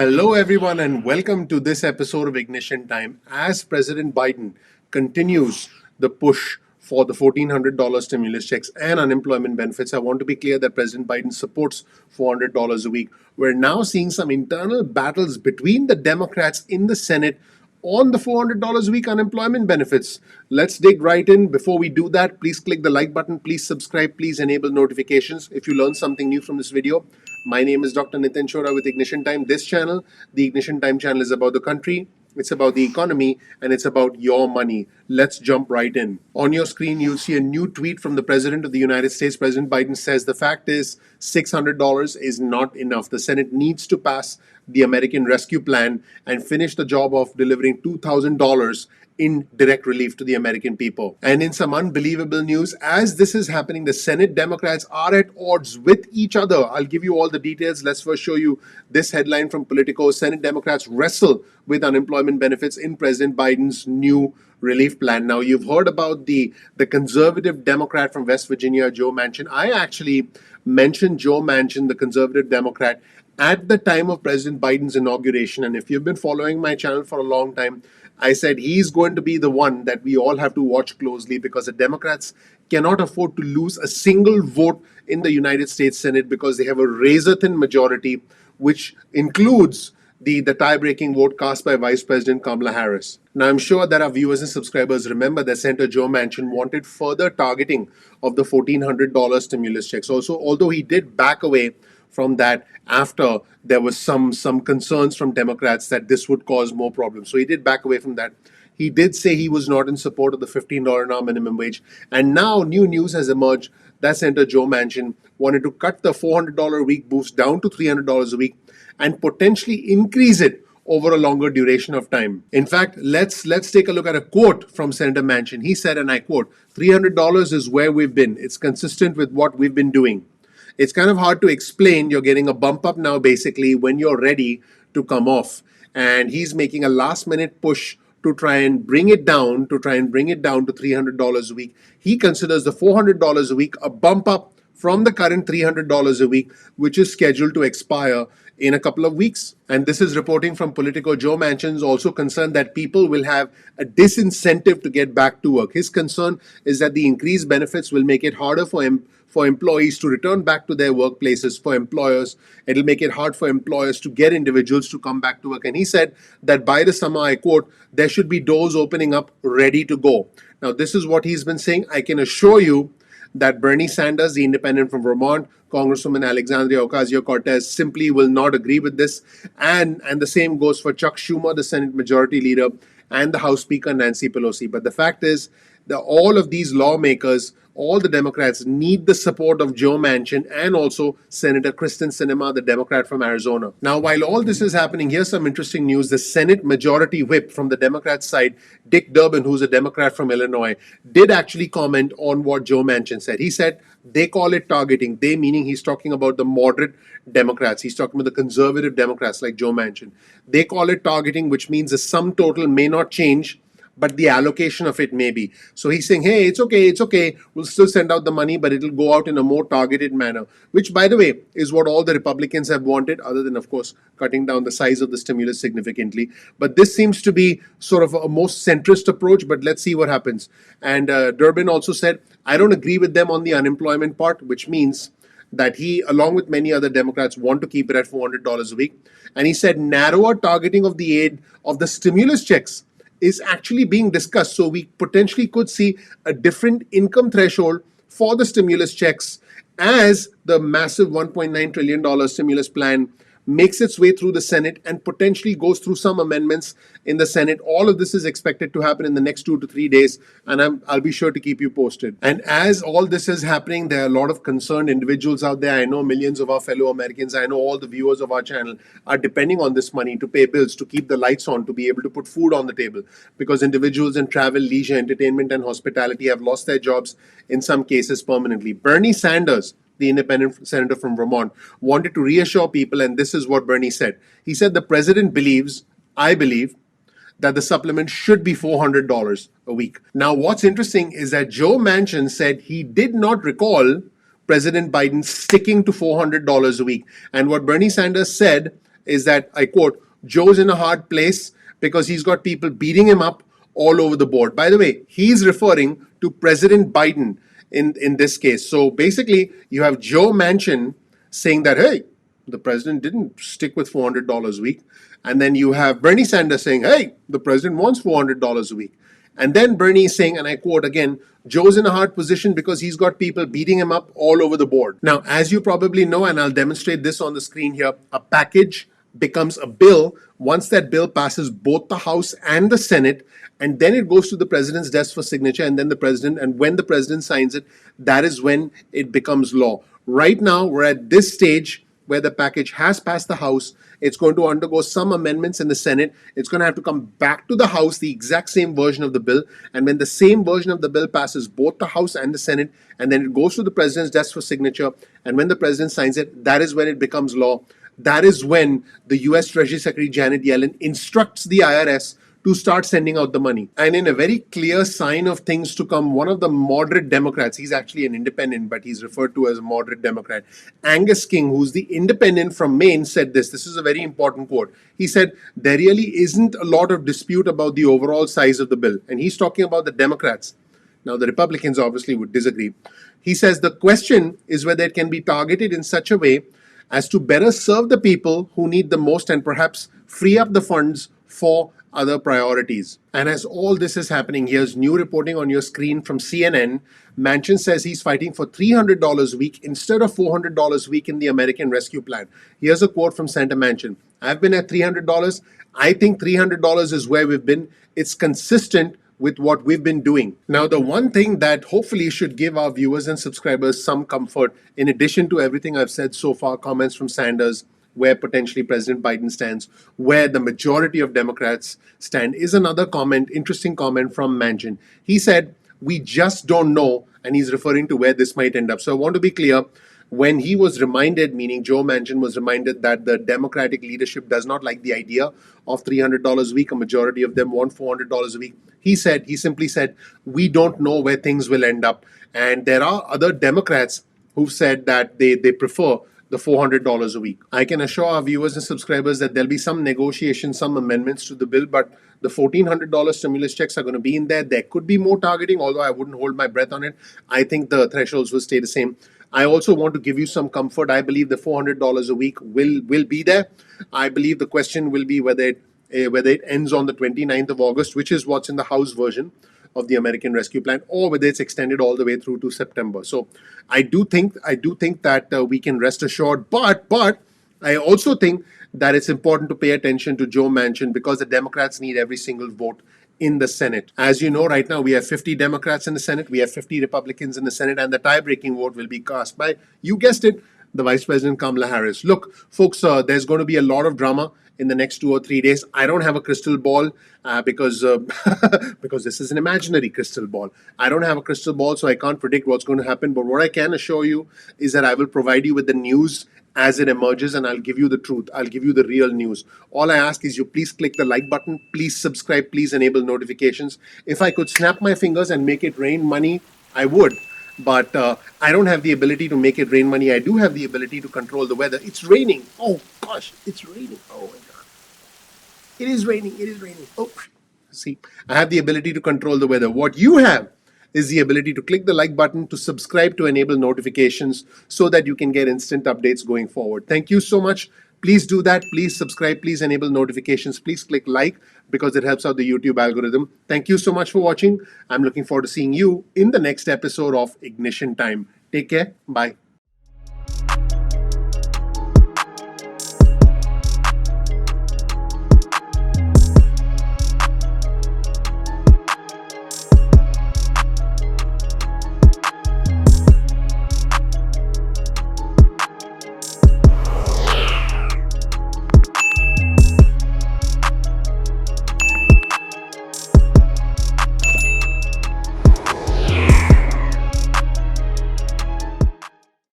Hello, everyone, and welcome to this episode of Ignition Time. As President Biden continues the push for the $1,400 stimulus checks and unemployment benefits, I want to be clear that President Biden supports $400 a week. We're now seeing some internal battles between the Democrats in the Senate on the $400 a week unemployment benefits. Let's dig right in. Before we do that, please click the like button, please subscribe, please enable notifications if you learned something new from this video. My name is Dr. Nitin Chhoda with Ignition Time. This channel, the Ignition Time channel, is about the country, it's about the economy, and it's about your money. Let's jump right in. On your screen, you'll see a new tweet from the President of the United States. President Biden says the fact is $600 is not enough. The Senate needs to pass the American Rescue Plan and finish the job of delivering $2,000 in direct relief to the American people. And in some unbelievable news, as this is happening, the Senate Democrats are at odds with each other. I'll give you all the details. Let's first show you this headline from Politico. Senate Democrats wrestle with unemployment benefits in President Biden's new relief plan. Now, you've heard about the conservative Democrat from West Virginia, Joe Manchin. I actually mentioned Joe Manchin, the conservative Democrat, at the time of President Biden's inauguration. And if you've been following my channel for a long time, I said he's going to be the one that we all have to watch closely because the Democrats cannot afford to lose a single vote in the United States Senate because they have a razor-thin majority, which includes the tie-breaking vote cast by Vice President Kamala Harris. Now, I'm sure that our viewers and subscribers remember that Senator Joe Manchin wanted further targeting of the $1,400 stimulus checks. Also, although he did back away from that after there was some concerns from Democrats that this would cause more problems. So he did back away from that. He did say he was not in support of the $15 an hour minimum wage. And now new news has emerged that Senator Joe Manchin wanted to cut the $400 a week boost down to $300 a week and potentially increase it over a longer duration of time. In fact, let's take a look at a quote from Senator Manchin. He said, and I quote, $300 is where we've been. It's consistent with what we've been doing. It's kind of hard to explain. You're getting a bump up now, basically, when you're ready to come off. And he's making a last minute push to try and bring it down to $300 a week. He considers the $400 a week a bump up from the current $300 a week, which is scheduled to expire in a couple of weeks. And this is reporting from Politico. Joe Manchin is also concerned that people will have a disincentive to get back to work. His concern is that the increased benefits will make it harder for employees to return back to their workplaces. For employers, it'll make it hard for employers to get individuals to come back to work. And he said that by the summer, I quote, there should be doors opening up ready to go. Now, this is what he's been saying. I can assure you that Bernie Sanders, the independent from Vermont, Congresswoman Alexandria Ocasio-Cortez simply will not agree with this. And the same goes for Chuck Schumer, the Senate Majority Leader, and the House Speaker, Nancy Pelosi. But the fact is that all of these lawmakers, all the Democrats, need the support of Joe Manchin and also Senator Kristen Sinema, the Democrat from Arizona. Now, while all this is happening, here's some interesting news. The Senate Majority Whip from the Democrat side, Dick Durbin, who's a Democrat from Illinois, did actually comment on what Joe Manchin said. He said they call it targeting. They meaning he's talking about the moderate Democrats. He's talking about the conservative Democrats like Joe Manchin. They call it targeting, which means the sum total may not change, but the allocation of it may be. So he's saying, hey, it's okay. We'll still send out the money, but it'll go out in a more targeted manner, which, by the way, is what all the Republicans have wanted, other than, of course, cutting down the size of the stimulus significantly. But this seems to be sort of a most centrist approach, but let's see what happens. And Durbin also said, I don't agree with them on the unemployment part, which means that he, along with many other Democrats, want to keep it at $400 a week. And he said narrower targeting of the aid of the stimulus checks is actually being discussed. So we potentially could see a different income threshold for the stimulus checks as the massive $1.9 trillion stimulus plan makes its way through the Senate and potentially goes through some amendments in the Senate. All of this is expected to happen in the next 2 to 3 days, and I'll be sure to keep you posted. And as all this is happening, there are a lot of concerned individuals out there. I know millions of our fellow Americans, I know all the viewers of our channel are depending on this money to pay bills, to keep the lights on, to be able to put food on the table, because individuals in travel, leisure, entertainment, and hospitality have lost their jobs, in some cases permanently. Bernie Sanders, the independent senator from Vermont, wanted to reassure people, and this is what Bernie said. He said, the president believes, I believe, that the supplement should be $400 a week. Now, what's interesting is that Joe Manchin said he did not recall President Biden sticking to $400 a week. And what Bernie Sanders said is that, I quote, Joe's in a hard place because he's got people beating him up all over the board. By the way, he's referring to President Biden in this case. So basically, you have Joe Manchin saying that, hey, the president didn't stick with $400 a week. And then you have Bernie Sanders saying, hey, the president wants $400 a week. And then Bernie is saying, and I quote again, Joe's in a hard position because he's got people beating him up all over the board. Now, as you probably know, and I'll demonstrate this on the screen here, a package becomes a bill once that bill passes both the House and the Senate, and then it goes to the president's desk for signature, and then the president, and when the president signs it, that is when it becomes law. Right now, we're at this stage where the package has passed the House. It's going to undergo some amendments in the Senate. It's going to have to come back to the House, the exact same version of the bill. And when the same version of the bill passes both the House and the Senate, and then it goes to the president's desk for signature, and when the president signs it, that is when it becomes law. That is when the US Treasury Secretary Janet Yellen instructs the IRS to start sending out the money. And in a very clear sign of things to come, one of the moderate Democrats, he's actually an independent, but he's referred to as a moderate Democrat, Angus King, who's the independent from Maine, said this. This is a very important quote. He said, there really isn't a lot of dispute about the overall size of the bill. And he's talking about the Democrats. Now, the Republicans obviously would disagree. He says the question is whether it can be targeted in such a way as to better serve the people who need the most and perhaps free up the funds for other priorities. And as all this is happening, here's new reporting on your screen from CNN. Manchin says he's fighting for $300 a week instead of $400 a week in the American Rescue Plan. Here's a quote from Senator Manchin. I've been at $300. I think $300 is where we've been. It's consistent with what we've been doing. Now, the one thing that hopefully should give our viewers and subscribers some comfort, in addition to everything I've said so far, comments from Sanders, where potentially President Biden stands, where the majority of Democrats stand, is another comment, interesting comment from Manchin. He said, we just don't know, and he's referring to where this might end up. So I want to be clear, when he was reminded, meaning Joe Manchin was reminded that the Democratic leadership does not like the idea of $300 a week, a majority of them want $400 a week, he simply said, we don't know where things will end up. And there are other Democrats who've said that they prefer the $400 a week. I can assure our viewers and subscribers that there'll be some negotiation, some amendments to the bill, but the $1,400 stimulus checks are going to be in there. There could be more targeting, although I wouldn't hold my breath on it. I think the thresholds will stay the same. I also want to give you some comfort. I believe the $400 a week will be there. I believe the question will be whether it ends on the 29th of August, which is what's in the House version of the American Rescue Plan, or whether it's extended all the way through to September. So I do think that we can rest assured, but I also think that it's important to pay attention to Joe Manchin because the Democrats need every single vote in the Senate. As you know, right now we have 50 Democrats in the Senate, we have 50 Republicans in the Senate, and the tie-breaking vote will be cast by, you guessed it, the Vice President Kamala Harris. Look, folks, there's going to be a lot of drama in the next 2 or 3 days. I don't have a crystal ball because this is an imaginary crystal ball. I don't have a crystal ball, so I can't predict what's going to happen. But what I can assure you is that I will provide you with the news as it emerges, and I'll give you the truth. I'll give you the real news. All I ask is you please click the like button, please subscribe, please enable notifications. If I could snap my fingers and make it rain money, I would. But I don't have the ability to make it rain money. I do have the ability to control the weather. It's raining. Oh, gosh, it's raining. Oh, my God. It is raining. It is raining. Oh, see, I have the ability to control the weather. What you have is the ability to click the like button, to subscribe, to enable notifications so that you can get instant updates going forward. Thank you so much. Please do that. Please subscribe. Please enable notifications. Please click like because it helps out the YouTube algorithm. Thank you so much for watching. I'm looking forward to seeing you in the next episode of Ignition Time. Take care. Bye.